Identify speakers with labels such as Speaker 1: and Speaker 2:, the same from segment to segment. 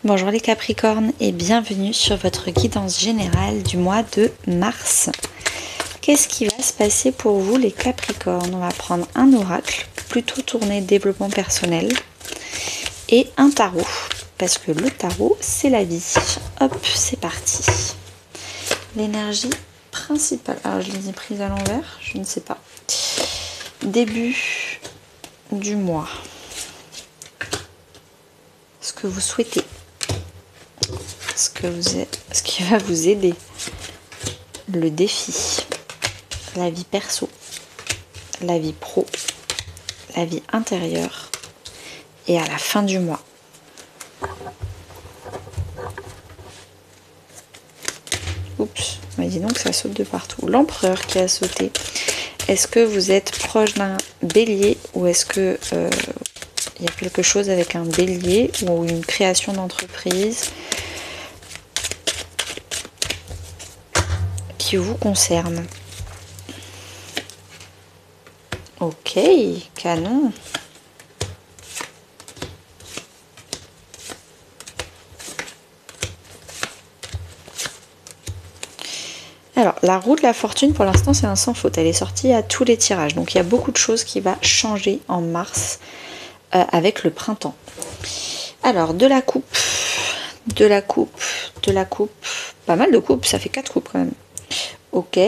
Speaker 1: Bonjour les Capricornes et bienvenue sur votre guidance générale du mois de mars. Qu'est-ce qui va se passer pour vous les Capricornes? On va prendre un oracle, plutôt tourné développement personnel, et un tarot, parce que le tarot c'est la vie. Hop, c'est parti. L'énergie principale, alors je les ai prises à l'envers, je ne sais pas. Début du mois. Ce que vous souhaitez. Ce qui va vous aider, le défi, la vie perso, la vie pro, la vie intérieure et à la fin du mois. Oups, mais dis donc ça saute de partout. L'empereur qui a sauté. Est-ce que vous êtes proche d'un bélier ou est-ce que il y a quelque chose avec un bélier ou une création d'entreprise qui vous concerne? Ok, canon. Alors, la roue de la fortune, pour l'instant, c'est un sans faute. Elle est sortie à tous les tirages. Donc, il y a beaucoup de choses qui vont changer en mars avec le printemps. Alors, de la coupe. Pas mal de coupes, ça fait 4 coupes quand même. Ok,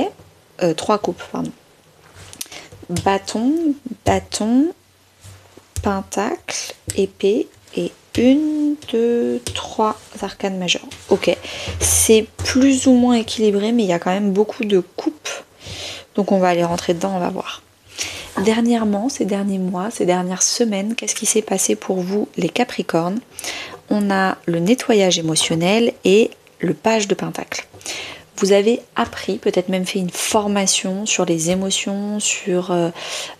Speaker 1: 3 coupes, pardon. Bâton, pentacle, épée et 1, 2, 3 arcanes majeures. Ok, c'est plus ou moins équilibré, mais il y a quand même beaucoup de coupes. Donc on va aller rentrer dedans, on va voir. Dernièrement, ces derniers mois, ces dernières semaines, qu'est-ce qui s'est passé pour vous les Capricornes? On a le nettoyage émotionnel et le page de pentacle. Vous avez appris, peut-être même fait une formation sur les émotions, sur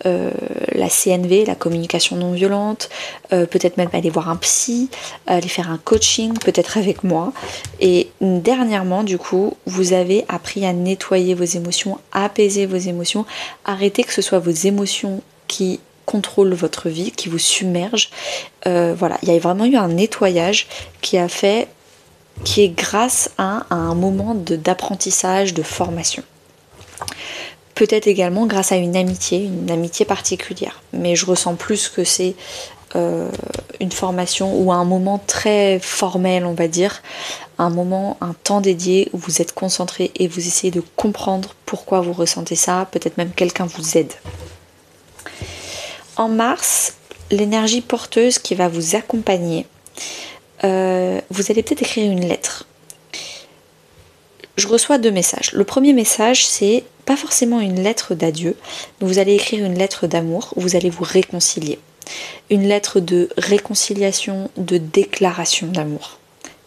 Speaker 1: la CNV, la communication non violente, peut-être même aller voir un psy, aller faire un coaching, peut-être avec moi. Et dernièrement, du coup, vous avez appris à nettoyer vos émotions, à apaiser vos émotions, arrêter que ce soit vos émotions qui contrôlent votre vie, qui vous submergent. Voilà, il y a vraiment eu un nettoyage qui est grâce à un moment d'apprentissage, de formation. Peut-être également grâce à une amitié particulière. Mais je ressens plus que c'est une formation ou un moment très formel, on va dire. Un temps dédié où vous êtes concentré et vous essayez de comprendre pourquoi vous ressentez ça. Peut-être même quelqu'un vous aide. En mars, l'énergie porteuse qui va vous accompagner, vous allez peut-être écrire une lettre. Je reçois 2 messages. Le premier message, c'est pas forcément une lettre d'adieu, mais vous allez écrire une lettre d'amour où vous allez vous réconcilier. Une lettre de réconciliation, de déclaration d'amour.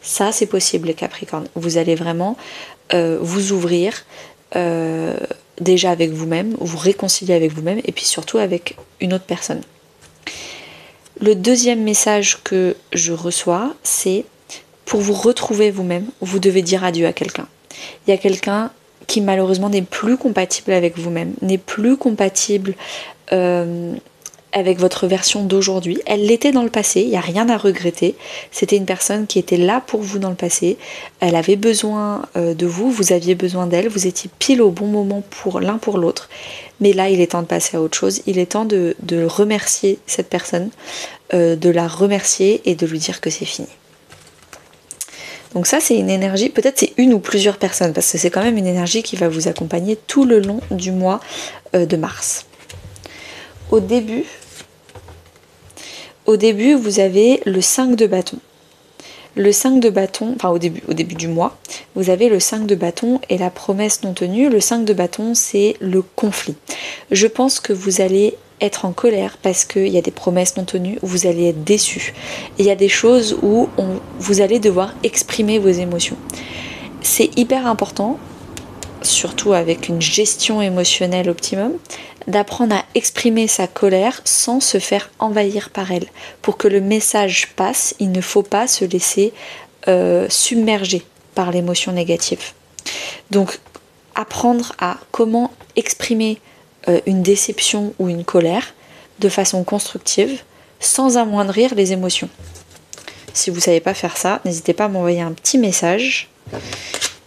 Speaker 1: Ça, c'est possible, les Capricornes. Vous allez vraiment vous ouvrir déjà avec vous-même, vous réconcilier avec vous-même et puis surtout avec une autre personne. Le deuxième message que je reçois, c'est pour vous retrouver vous-même, vous devez dire adieu à quelqu'un. Il y a quelqu'un qui malheureusement n'est plus compatible avec vous-même, n'est plus compatible avec votre version d'aujourd'hui. Elle l'était dans le passé, il n'y a rien à regretter. C'était une personne qui était là pour vous dans le passé. Elle avait besoin de vous, vous aviez besoin d'elle, vous étiez pile au bon moment pour l'un pour l'autre. Mais là, il est temps de passer à autre chose. Il est temps de remercier cette personne, de la remercier et de lui dire que c'est fini. Donc ça, c'est une énergie, peut-être c'est une ou plusieurs personnes, parce que c'est quand même une énergie qui va vous accompagner tout le long du mois de mars. Au début, vous avez le 5 de bâton. Le 5 de bâton, enfin au début du mois, vous avez le 5 de bâton et la promesse non tenue. Le 5 de bâton, c'est le conflit. Je pense que vous allez être en colère parce qu'il y a des promesses non tenues, où vous allez être déçu. Et il y a des choses où vous allez devoir exprimer vos émotions. C'est hyper important, surtout avec une gestion émotionnelle optimum, d'apprendre à exprimer sa colère sans se faire envahir par elle. Pour que le message passe, il ne faut pas se laisser submerger par l'émotion négative. Donc, apprendre à comment exprimer une déception ou une colère de façon constructive sans amoindrir les émotions. Si vous ne savez pas faire ça, n'hésitez pas à m'envoyer un petit message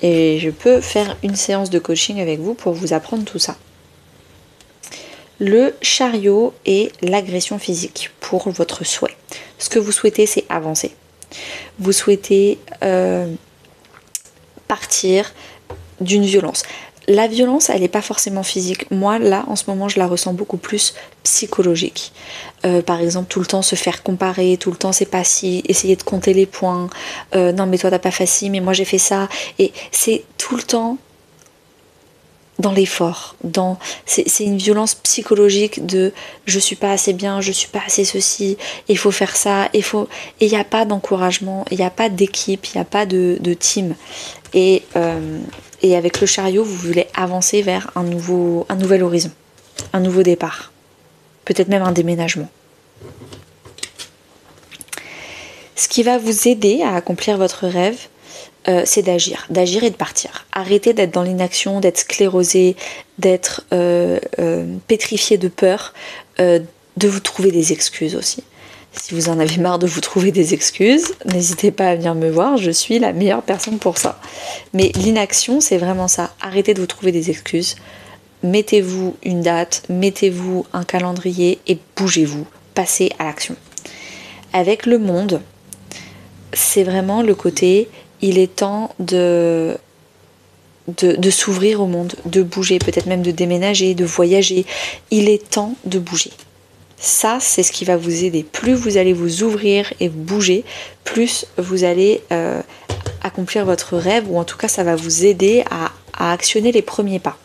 Speaker 1: et je peux faire une séance de coaching avec vous pour vous apprendre tout ça. Le chariot et l'agression physique pour votre souhait. Ce que vous souhaitez, c'est avancer. Vous souhaitez partir d'une violence. La violence, elle n'est pas forcément physique. Moi, là, en ce moment, je la ressens beaucoup plus psychologique. Par exemple, tout le temps se faire comparer, tout le temps c'est pas si, essayer de compter les points. Non, mais toi, t'as pas fait ci, mais moi, j'ai fait ça. Et c'est tout le temps dans l'effort. C'est une violence psychologique de je suis pas assez bien, je suis pas assez ceci, il faut faire ça, et il n'y a pas d'encouragement, il n'y a pas d'équipe, il n'y a pas de team. Et avec le chariot, vous voulez avancer vers un nouvel horizon, un nouveau départ, peut-être même un déménagement. Ce qui va vous aider à accomplir votre rêve, c'est d'agir et de partir. Arrêtez d'être dans l'inaction, d'être sclérosé, d'être pétrifié de peur, de vous trouver des excuses aussi. Si vous en avez marre de vous trouver des excuses, n'hésitez pas à venir me voir, je suis la meilleure personne pour ça. Mais l'inaction, c'est vraiment ça. Arrêtez de vous trouver des excuses. Mettez-vous une date, mettez-vous un calendrier et bougez-vous. Passez à l'action. Avec le monde, c'est vraiment le côté, il est temps de s'ouvrir au monde, de bouger, peut-être même de déménager, de voyager. Il est temps de bouger. Ça, c'est ce qui va vous aider. Plus vous allez vous ouvrir et bouger, plus vous allez accomplir votre rêve, ou en tout cas, ça va vous aider à actionner les premiers pas.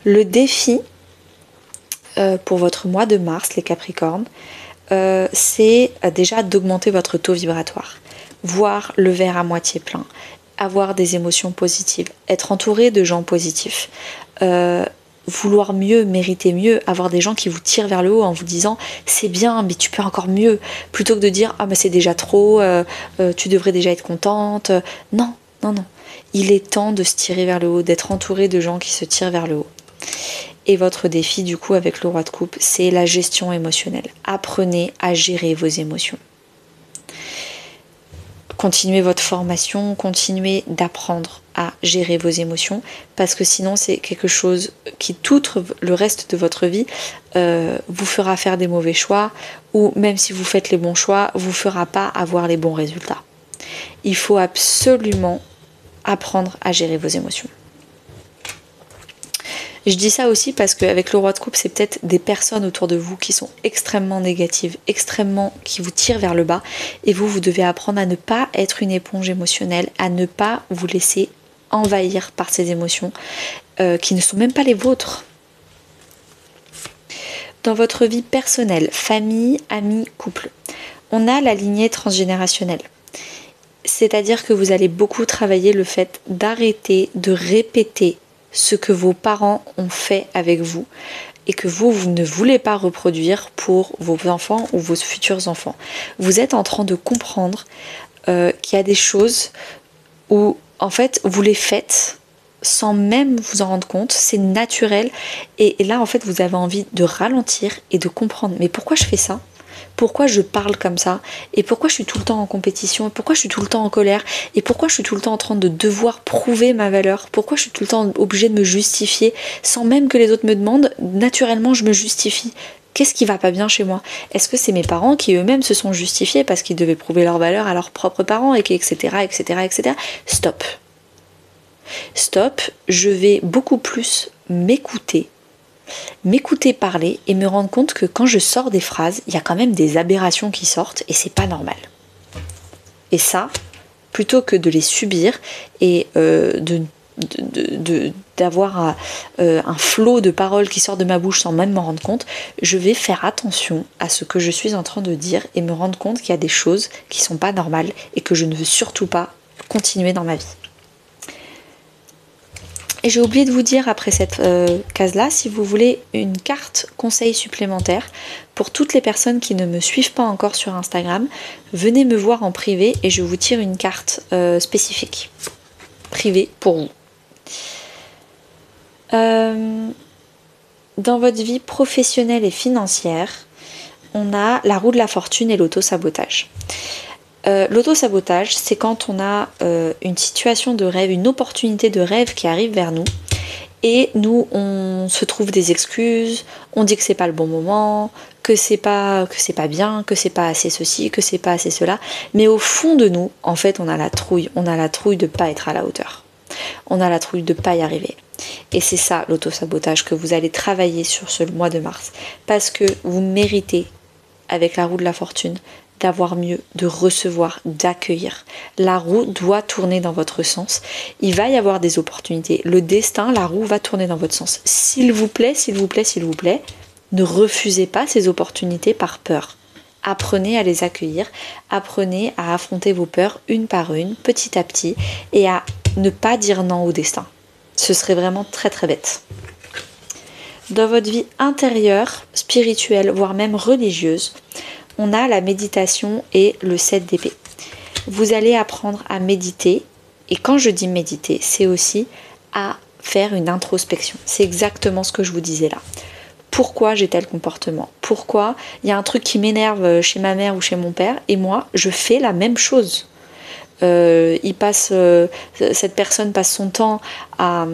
Speaker 1: Le défi pour votre mois de mars, les Capricornes, c'est déjà d'augmenter votre taux vibratoire. Voir le verre à moitié plein, avoir des émotions positives, être entouré de gens positifs, vouloir mieux, mériter mieux, avoir des gens qui vous tirent vers le haut en vous disant c'est bien mais tu peux encore mieux, plutôt que de dire ah mais c'est déjà trop, tu devrais déjà être contente. Non, il est temps de se tirer vers le haut, d'être entouré de gens qui se tirent vers le haut. Et votre défi du coup avec le roi de coupe, c'est la gestion émotionnelle. Apprenez à gérer vos émotions. Continuez votre formation, continuez d'apprendre à gérer vos émotions, parce que sinon c'est quelque chose qui tout le reste de votre vie vous fera faire des mauvais choix, ou même si vous faites les bons choix, vous fera pas avoir les bons résultats. Il faut absolument apprendre à gérer vos émotions. Je dis ça aussi parce qu'avec le roi de coupe, c'est peut-être des personnes autour de vous qui sont extrêmement négatives, qui vous tirent vers le bas, et vous devez apprendre à ne pas être une éponge émotionnelle, à ne pas vous laisser envahir par ces émotions qui ne sont même pas les vôtres. Dans votre vie personnelle, famille, amis, couple, on a la lignée transgénérationnelle. C'est-à-dire que vous allez beaucoup travailler le fait d'arrêter de répéter ce que vos parents ont fait avec vous et que vous ne voulez pas reproduire pour vos enfants ou vos futurs enfants. Vous êtes en train de comprendre qu'il y a des choses où en fait vous les faites sans même vous en rendre compte, c'est naturel, et là en fait vous avez envie de ralentir et de comprendre mais pourquoi je fais ça ? Pourquoi je parle comme ça, et pourquoi je suis tout le temps en compétition, et pourquoi je suis tout le temps en colère, et pourquoi je suis tout le temps en train de devoir prouver ma valeur, pourquoi je suis tout le temps obligée de me justifier sans même que les autres me demandent, naturellement je me justifie. Qu'est-ce qui va pas bien chez moi ? Est-ce que c'est mes parents qui eux-mêmes se sont justifiés parce qu'ils devaient prouver leur valeur à leurs propres parents, et etc. Stop, je vais beaucoup plus m'écouter parler et me rendre compte que quand je sors des phrases, il y a quand même des aberrations qui sortent et c'est pas normal. Et ça, plutôt que de les subir et d'avoir un flot de paroles qui sort de ma bouche sans même m'en rendre compte, je vais faire attention à ce que je suis en train de dire et me rendre compte qu'il y a des choses qui sont pas normales et que je ne veux surtout pas continuer dans ma vie. Et j'ai oublié de vous dire après cette case-là, si vous voulez une carte conseil supplémentaire pour toutes les personnes qui ne me suivent pas encore sur Instagram, venez me voir en privé et je vous tire une carte spécifique, privée pour vous. Dans votre vie professionnelle et financière, on a la roue de la fortune et l'auto-sabotage. L'auto-sabotage, c'est quand on a une situation de rêve, une opportunité de rêve qui arrive vers nous et nous on se trouve des excuses, on dit que c'est pas le bon moment, que c'est pas bien, que c'est pas assez ceci, que c'est pas assez cela, mais au fond de nous, en fait, on a la trouille de pas être à la hauteur. On a la trouille de pas y arriver. Et c'est ça l'auto-sabotage que vous allez travailler sur ce mois de mars. Parce que vous méritez, avec la roue de la fortune, d'avoir mieux, de recevoir, d'accueillir. La roue doit tourner dans votre sens. Il va y avoir des opportunités. Le destin, la roue va tourner dans votre sens. S'il vous plaît, s'il vous plaît, s'il vous plaît, ne refusez pas ces opportunités par peur. Apprenez à les accueillir, apprenez à affronter vos peurs une par une, petit à petit, et à ne pas dire non au destin. Ce serait vraiment très très bête. Dans votre vie intérieure, spirituelle, voire même religieuse, on a la méditation et le 7 d'épée. Vous allez apprendre à méditer, et quand je dis méditer, c'est aussi à faire une introspection. C'est exactement ce que je vous disais là. Pourquoi j'ai tel comportement? Pourquoi il y a un truc qui m'énerve chez ma mère ou chez mon père, et moi, je fais la même chose? Cette personne passe son temps à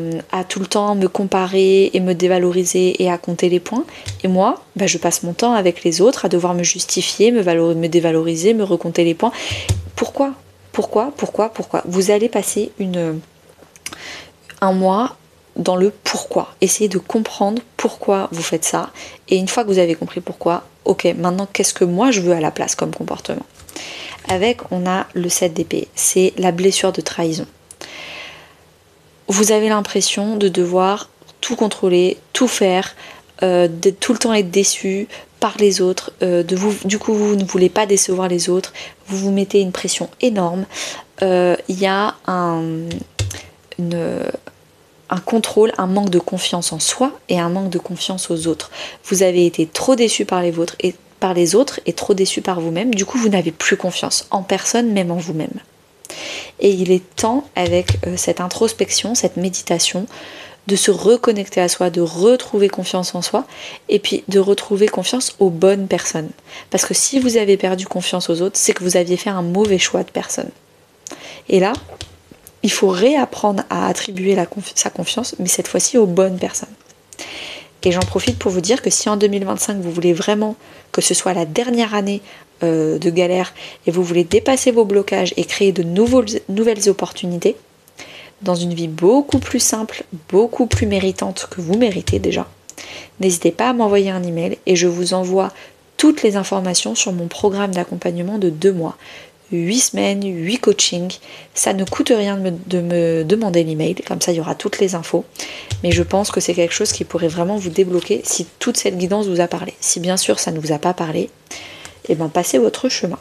Speaker 1: tout le temps me comparer et me dévaloriser et à compter les points, et moi je passe mon temps avec les autres à devoir me justifier, me dévaloriser, me recompter les points. Pourquoi vous allez passer un mois dans le pourquoi. Essayez de comprendre pourquoi vous faites ça, et une fois que vous avez compris pourquoi, ok, maintenant qu'est-ce que moi je veux à la place comme comportement? On a le 7 d'épée, c'est la blessure de trahison. Vous avez l'impression de devoir tout contrôler, tout faire, de tout le temps être déçu par les autres, du coup vous ne voulez pas décevoir les autres, vous vous mettez une pression énorme, il y a un contrôle, un manque de confiance en soi et un manque de confiance aux autres. Vous avez été trop déçu par les autres et trop déçu par vous-même, du coup vous n'avez plus confiance en personne, même en vous-même. Et il est temps, avec cette introspection, cette méditation, de se reconnecter à soi, de retrouver confiance en soi, et puis de retrouver confiance aux bonnes personnes. Parce que si vous avez perdu confiance aux autres, c'est que vous aviez fait un mauvais choix de personne. Et là, il faut réapprendre à attribuer sa confiance, mais cette fois-ci aux bonnes personnes. Et j'en profite pour vous dire que si en 2025 vous voulez vraiment que ce soit la dernière année de galère et vous voulez dépasser vos blocages et créer de nouvelles opportunités dans une vie beaucoup plus simple, beaucoup plus méritante que vous méritez déjà, n'hésitez pas à m'envoyer un email et je vous envoie toutes les informations sur mon programme d'accompagnement de 2 mois. 8 semaines, 8 coachings, ça ne coûte rien de me demander l'email, comme ça il y aura toutes les infos, mais je pense que c'est quelque chose qui pourrait vraiment vous débloquer si toute cette guidance vous a parlé. Si bien sûr ça ne vous a pas parlé, passez votre chemin.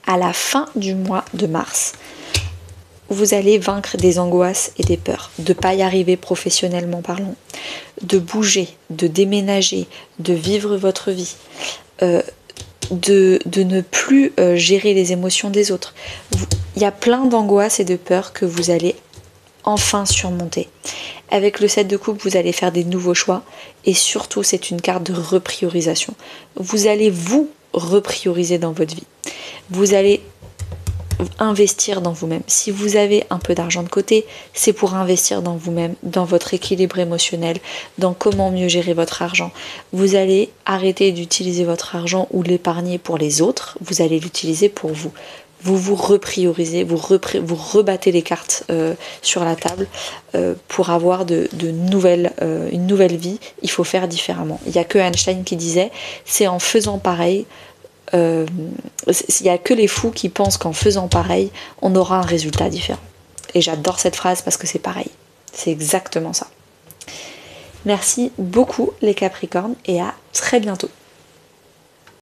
Speaker 1: À la fin du mois de mars, vous allez vaincre des angoisses et des peurs, de ne pas y arriver professionnellement parlant, de bouger, de déménager, de vivre votre vie, de ne plus gérer les émotions des autres. Il y a plein d'angoisses et de peurs que vous allez enfin surmonter. Avec le 7 de coupe, vous allez faire des nouveaux choix et surtout, c'est une carte de repriorisation. Vous allez vous reprioriser dans votre vie. Vous allez investir dans vous-même. Si vous avez un peu d'argent de côté, c'est pour investir dans vous-même, dans votre équilibre émotionnel, dans comment mieux gérer votre argent. Vous allez arrêter d'utiliser votre argent ou l'épargner pour les autres, vous allez l'utiliser pour vous. Vous vous repriorisez, vous rebattez les cartes sur la table pour avoir une nouvelle vie. Il faut faire différemment. Il n'y a que Einstein qui disait, c'est en faisant pareil. Il n'y a que les fous qui pensent qu'en faisant pareil, on aura un résultat différent. Et j'adore cette phrase parce que c'est pareil. C'est exactement ça. Merci beaucoup les Capricornes et à très bientôt.